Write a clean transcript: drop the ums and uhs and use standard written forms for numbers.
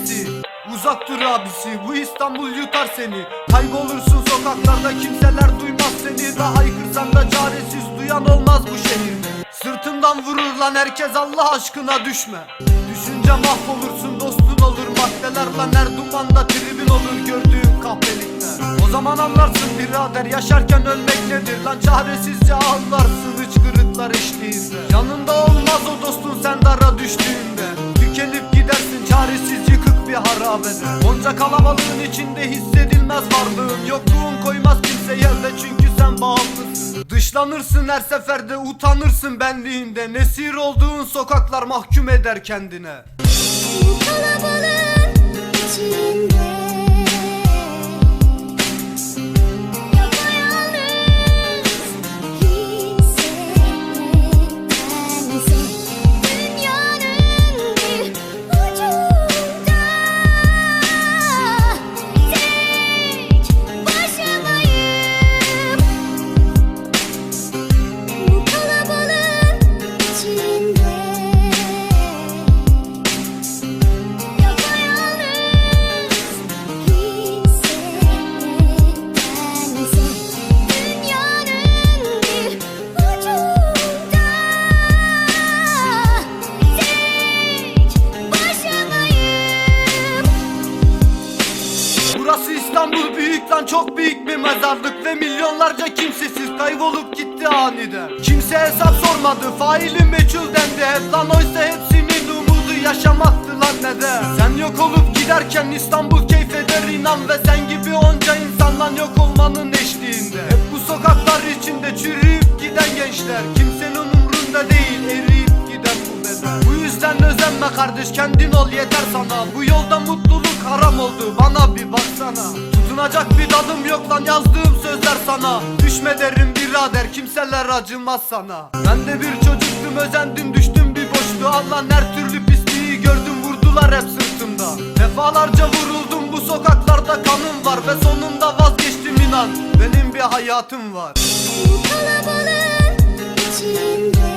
çaresi. Uzak dur abisi, bu İstanbul yutar seni. Kaybolursun sokaklarda, kimseler duymaz seni. Daha haykırsan da çaresiz, duyan olmaz bu şehirde. Sırtından vurur lan herkes, Allah aşkına düşme. Düşünce mahvolursun, dostun olur maddeler. Lan her dumanda tribün olur gördüğün kahpelikler. O zaman anlarsın birader, yaşarken ölmek nedir. Lan çaresizce ağlarsın hıçkırıklar eşliğinde. Yanında olmaz o dostun sen dara düştüğünde. Tükenip gidersin çaresiz, yıkık bir harabede. Onca kalabalığın içinde hissedilmez varlığın. Yokluğun koymaz kimse yerde, çünkü sen bağımlısın. Dışlanırsın her seferde, utanırsın benliğinde. Nesir olduğun sokaklar mahkum eder kendine. Bu kalabalığın içinde İstanbul büyük lan, çok büyük bir mezarlık. Ve milyonlarca kimsesiz kaybolup gitti aniden. Kimse hesap sormadı, faili meçhul dendi hep. Lan oysa hepsinin umudu yaşamaktı lan neden. Sen yok olup giderken İstanbul keyfeder inan. Ve sen gibi onca insandan yok olmanın eşliğinde. Hep bu sokaklar içinde çürüyüp giden gençler. Kimsenin umrunda değil, eriyip giden bu beden. Bu yüzden özenme kardeş, kendin ol yeter sana. Bu yolda mutluluk haram oldu, bana bir baksana. Tutunacak bir tadım yok lan yazdığım sözler sana. Düşme derim birader, kimseler acımaz sana. Ben de bir çocuktum, özendim düştüm bir boşluğa. Lan her türlü pisliği gördüm, vurdular hep sırtımda. Defalarca vuruldum, bu sokaklarda kanım var. Ve sonunda vazgeçtim inan, benim bir hayatım var. Bu kalabalığın içinde